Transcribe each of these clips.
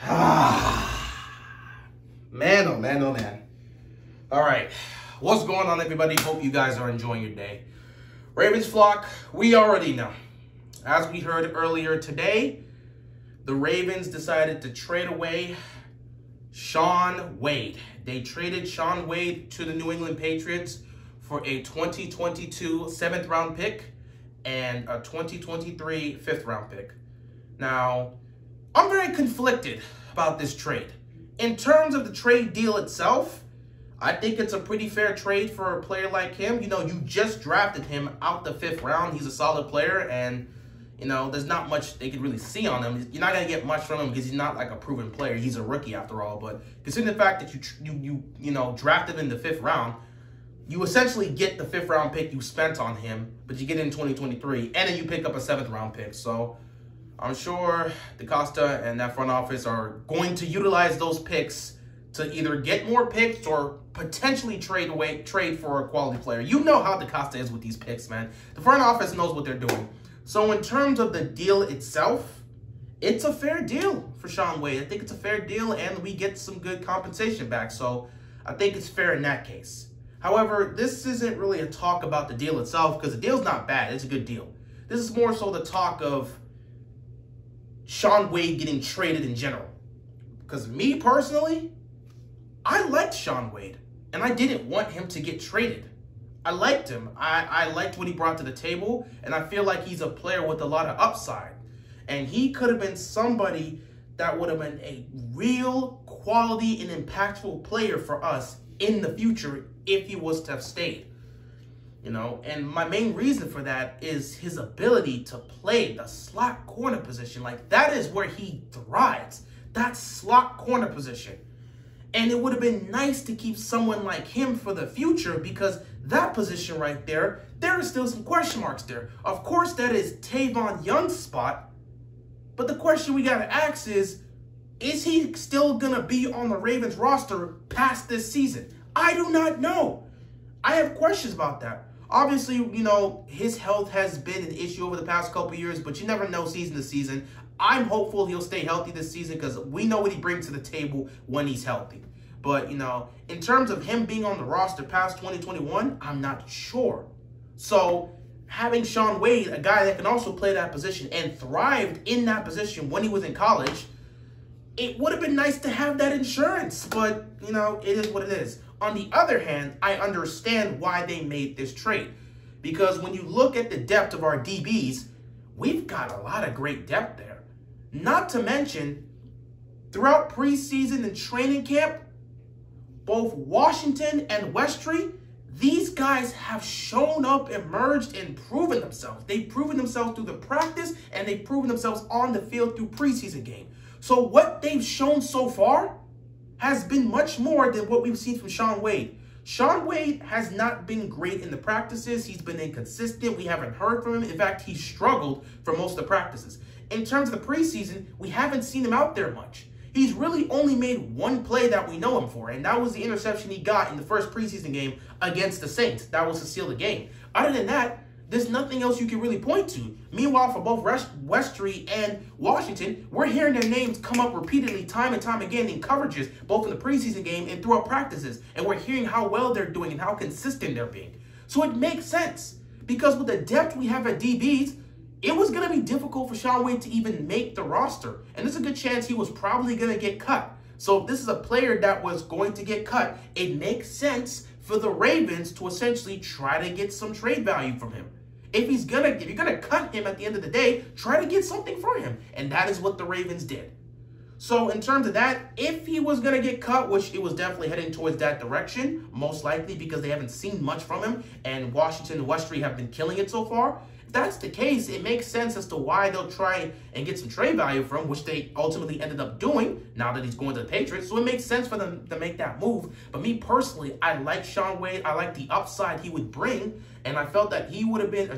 Man, oh man, oh man. All right, what's going on, everybody? Hope you guys are enjoying your day. Ravens flock, we already know. As we heard earlier today, the Ravens decided to trade away Shaun Wade. They traded Shaun Wade to the New England Patriots for a 2022 7th-round pick and a 2023 5th-round pick. Now, I'm very conflicted about this trade. In terms of the trade deal itself, I think it's a pretty fair trade for a player like him. You know, you just drafted him out the 5th round. He's a solid player, and, you know, there's not much they could really see on him. You're not going to get much from him because he's not like a proven player. He's a rookie after all. But considering the fact that you drafted him in the 5th round, you essentially get the 5th round pick you spent on him, but you get it in 2023, and then you pick up a 7th round pick. So I'm sure DaCosta and that front office are going to utilize those picks to either get more picks or potentially trade for a quality player. You know how DaCosta is with these picks, man. The front office knows what they're doing. So in terms of the deal itself, it's a fair deal for Shaun Wade. I think it's a fair deal, and we get some good compensation back. So I think it's fair in that case. However, this isn't really a talk about the deal itself because the deal's not bad. It's a good deal. This is more so the talk of Shaun Wade getting traded in general. Because me personally, I liked Shaun Wade, and I didn't want him to get traded. I liked him. I liked what he brought to the table, and I feel like he's a player with a lot of upside. And he could have been somebody that would have been a real quality and impactful player for us in the future if he was to have stayed. You know, and my main reason for that is his ability to play the slot corner position. Like, that is where he thrives, that slot corner position. And it would have been nice to keep someone like him for the future because that position right there, there are still some question marks there. Of course, that is Tavon Young's spot. But the question we got to ask is he still going to be on the Ravens roster past this season? I do not know. I have questions about that. Obviously, you know, his health has been an issue over the past couple years, but you never know season to season. I'm hopeful he'll stay healthy this season because we know what he brings to the table when he's healthy. But, you know, in terms of him being on the roster past 2021, I'm not sure. So having Shaun Wade, a guy that can also play that position and thrived in that position when he was in college, it would have been nice to have that insurance. But, you know, it is what it is. On the other hand, I understand why they made this trade. Because when you look at the depth of our DBs, we've got a lot of great depth there. Not to mention, throughout preseason and training camp, both Washington and Westry, these guys have shown up, emerged, and proven themselves. They've proven themselves through the practice, and they've proven themselves on the field through preseason game. So what they've shown so far has been much more than what we've seen from Shaun Wade. Shaun Wade has not been great in the practices. He's been inconsistent. We haven't heard from him. In fact, he struggled for most of the practices. In terms of the preseason, we haven't seen him out there much. He's really only made one play that we know him for, and that was the interception he got in the first preseason game against the Saints. That was to seal the game. Other than that, there's nothing else you can really point to. Meanwhile, for both Westry and Washington, we're hearing their names come up repeatedly time and time again in coverages, both in the preseason game and throughout practices. And we're hearing how well they're doing and how consistent they're being. So it makes sense because with the depth we have at DBs, it was going to be difficult for Shaun Wade to even make the roster. And there's a good chance he was probably going to get cut. So if this is a player that was going to get cut, it makes sense for the Ravens to essentially try to get some trade value from him. If you're gonna cut him at the end of the day, try to get something for him. And that is what the Ravens did. So in terms of that, if he was gonna get cut, which it was definitely heading towards that direction, most likely because they haven't seen much from him, and Washington and Westry have been killing it so far. If that's the case, it makes sense as to why they'll try and get some trade value from him, which they ultimately ended up doing now that he's going to the Patriots. So it makes sense for them to make that move. But me personally, I like Shaun Wade. I like the upside he would bring. And I felt that he would have been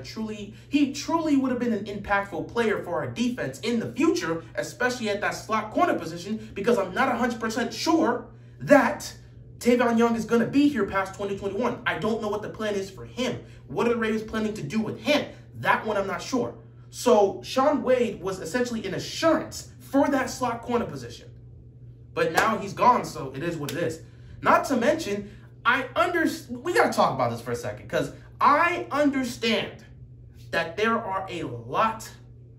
he truly would have been an impactful player for our defense in the future, especially at that slot corner position, because I'm not 100% sure that Tavon Young is going to be here past 2021. I don't know what the plan is for him. What are the Ravens planning to do with him? That one I'm not sure. So Shaun Wade was essentially an assurance for that slot corner position. But now he's gone, so it is what it is. Not to mention, we got to talk about this for a second, because I understand that there are a lot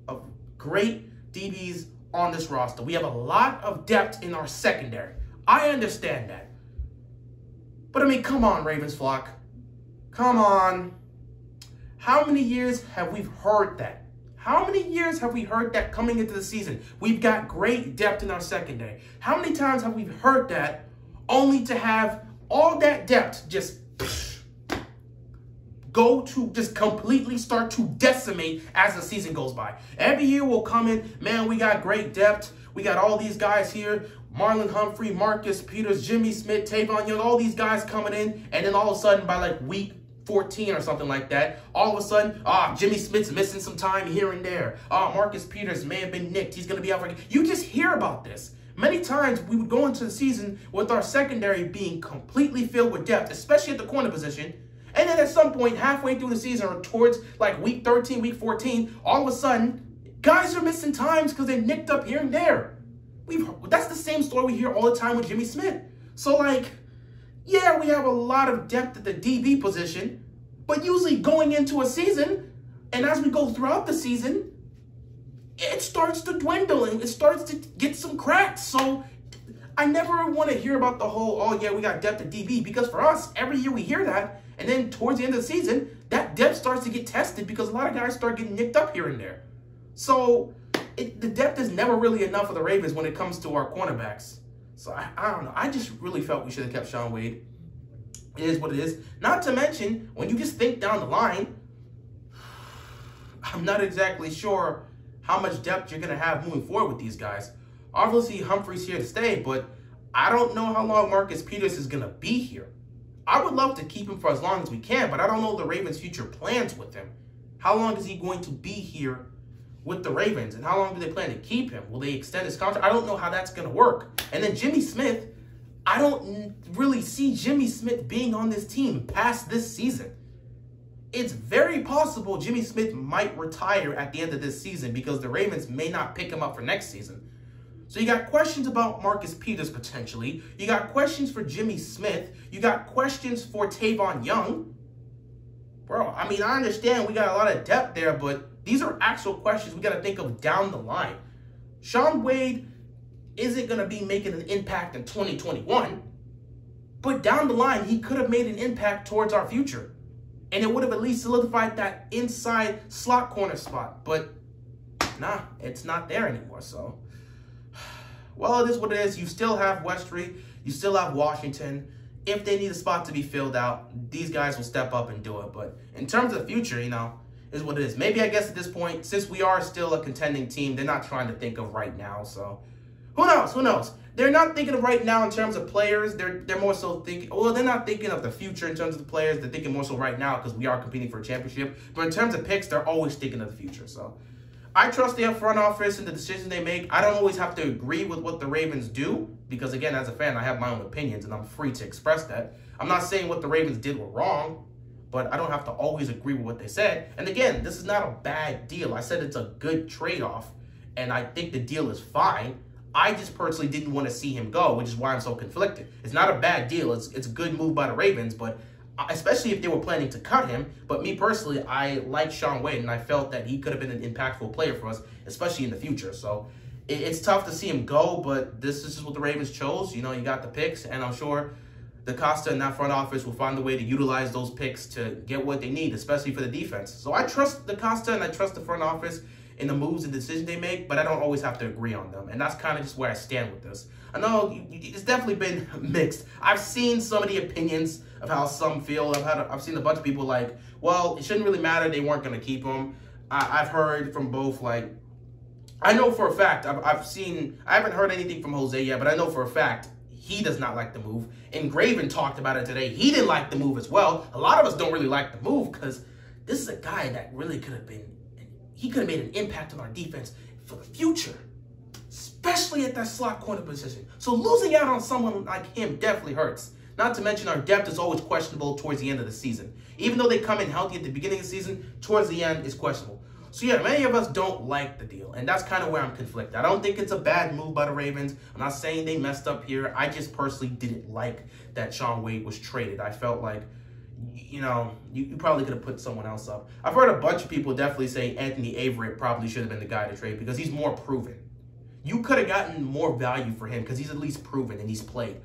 of great DBs on this roster. We have a lot of depth in our secondary. I understand that. But I mean, come on, Ravens flock. Come on. How many years have we heard that? How many years have we heard that coming into the season? We've got great depth in our secondary. How many times have we heard that only to have all that depth just just completely start to decimate as the season goes by? Every year we'll come in, man, we got great depth. We got all these guys here. Marlon Humphrey, Marcus Peters, Jimmy Smith, Tavon Young, all these guys coming in. And then all of a sudden by like week 14 or something like that, all of a sudden, Jimmy Smith's missing some time here and there. Marcus Peters may have been nicked. He's going to be out for... You just hear about this. Many times we would go into the season with our secondary being completely filled with depth, especially at the corner position. And then at some point, halfway through the season or towards like week 13, week 14, all of a sudden, guys are missing times because they nicked up here and there. That's the same story we hear all the time with Jimmy Smith. So like, yeah, we have a lot of depth at the DB position, but usually going into a season, and as we go throughout the season, it starts to dwindle and it starts to get some cracks. So I never want to hear about the whole, oh yeah, we got depth at DB, because for us, every year we hear that, and then towards the end of the season, that depth starts to get tested because a lot of guys start getting nicked up here and there. So the depth is never really enough for the Ravens when it comes to our cornerbacks. So I don't know. I just really felt we should have kept Shaun Wade. It is what it is. Not to mention, when you just think down the line, I'm not exactly sure how much depth you're going to have moving forward with these guys. Obviously, Humphrey's here to stay, but I don't know how long Marcus Peters is going to be here. I would love to keep him for as long as we can, but I don't know the Ravens' future plans with him. How long is he going to be here with the Ravens, and how long do they plan to keep him? Will they extend his contract? I don't know how that's going to work. And then Jimmy Smith, I don't really see Jimmy Smith being on this team past this season. It's very possible Jimmy Smith might retire at the end of this season because the Ravens may not pick him up for next season. So you got questions about Marcus Peters potentially. You got questions for Jimmy Smith. You got questions for Tavon Young. Bro, I mean, I understand we got a lot of depth there, but these are actual questions we got to think of down the line. Shaun Wade isn't going to be making an impact in 2021, but down the line, he could have made an impact towards our future. And it would have at least solidified that inside slot corner spot. But nah, it's not there anymore. So, well, it is what it is. You still have Westry. You still have Washington. If they need a spot to be filled out, these guys will step up and do it. But in terms of the future, you know, is what it is. Maybe, I guess, at this point, since we are still a contending team, they're not trying to think of right now. So, who knows? Who knows? They're not thinking of right now in terms of players. They're more so thinking, well, they're not thinking of the future in terms of the players. They're thinking more so right now because we are competing for a championship. But in terms of picks, they're always thinking of the future. So I trust their front office and the decisions they make. I don't always have to agree with what the Ravens do because, again, as a fan, I have my own opinions and I'm free to express that. I'm not saying what the Ravens did were wrong, but I don't have to always agree with what they said. And again, this is not a bad deal. I said it's a good trade-off, and I think the deal is fine. I just personally didn't want to see him go, which is why I'm so conflicted. It's not a bad deal. It's a good move by the Ravens, but especially if they were planning to cut him. But me personally, I like Shaun Wade, and I felt that he could have been an impactful player for us, especially in the future. So it's tough to see him go, but this is just what the Ravens chose. You know, you got the picks, and I'm sure DaCosta and that front office will find a way to utilize those picks to get what they need, especially for the defense. So I trust DaCosta and I trust the front office in the moves and decisions they make, but I don't always have to agree on them. And that's kind of just where I stand with this. I know it's definitely been mixed. I've seen some of the opinions of how some feel. I've seen a bunch of people like, well, it shouldn't really matter. They weren't going to keep him. I've heard from both, like, I know for a fact, I haven't heard anything from Jose yet, but I know for a fact he does not like the move. And Graven talked about it today. He didn't like the move as well. A lot of us don't really like the move because this is a guy that really could have been, he could have made an impact on our defense for the future, especially at that slot corner position. So losing out on someone like him definitely hurts. Not to mention our depth is always questionable towards the end of the season. Even though they come in healthy at the beginning of the season, towards the end is questionable. So yeah, many of us don't like the deal, and that's kind of where I'm conflicted. I don't think it's a bad move by the Ravens. I'm not saying they messed up here. I just personally didn't like that Shaun Wade was traded. I felt like, you know, you probably could have put someone else up. I've heard a bunch of people definitely say Anthony Averett probably should have been the guy to trade because he's more proven. You could have gotten more value for him because he's at least proven and he's played.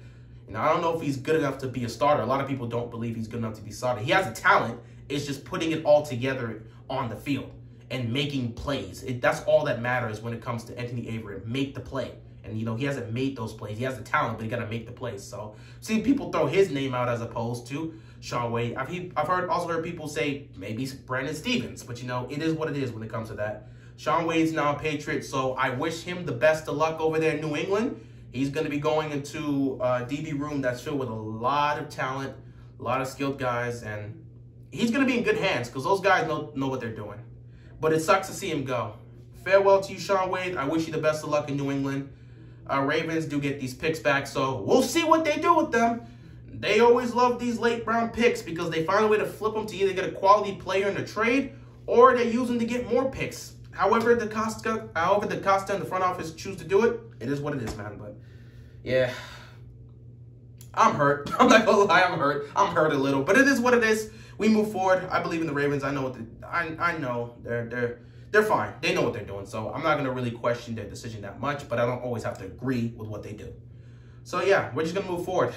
You know, I don't know if he's good enough to be a starter. A lot of people don't believe he's good enough to be starter. He has a talent. It's just putting it all together on the field and making plays. That's all that matters when it comes to Anthony Averett. Make the play. And, you know, he hasn't made those plays. He has the talent, but he got to make the plays. So, see people throw his name out as opposed to Shaun Wade. I've also heard people say maybe Brandon Stevens. But, you know, it is what it is when it comes to that. Shaun Wade's now a Patriot, so I wish him the best of luck over there in New England. He's going to be going into a DB room that's filled with a lot of talent, a lot of skilled guys, and he's going to be in good hands because those guys know what they're doing. But it sucks to see him go. Farewell to you, Shaun Wade. I wish you the best of luck in New England. Ravens do get these picks back, so we'll see what they do with them. They always love these late round picks because they find a way to flip them to either get a quality player in the trade or they use them to get more picks. However the Costa and the front office choose to do it, it is what it is, man. But yeah, I'm hurt. I'm not gonna lie, I'm hurt. I'm hurt a little, but it is what it is. We move forward. I believe in the Ravens. I know what I know they're fine. They know what they're doing. So I'm not gonna really question their decision that much, but I don't always have to agree with what they do. So yeah, we're just gonna move forward.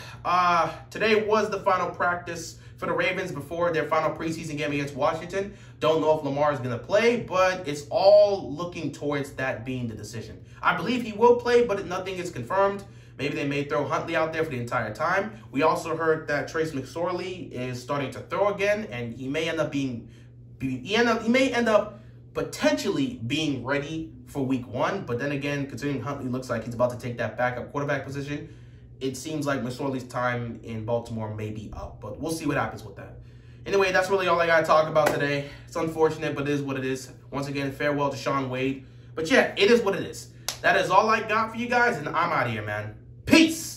Today was the final practice for the Ravens before their final preseason game against Washington. Don't know if Lamar is going to play, but it's all looking towards that being the decision. I believe he will play, but nothing is confirmed. Maybe they may throw Huntley out there for the entire time. We also heard that Trace McSorley is starting to throw again, and he may end up potentially being ready for week 1. But then again, considering Huntley looks like he's about to take that backup quarterback position, it seems like McSorley's time in Baltimore may be up, but we'll see what happens with that. Anyway, that's really all I got to talk about today. It's unfortunate, but it is what it is. Once again, farewell to Shaun Wade. But yeah, it is what it is. That is all I got for you guys, and I'm out of here, man. Peace!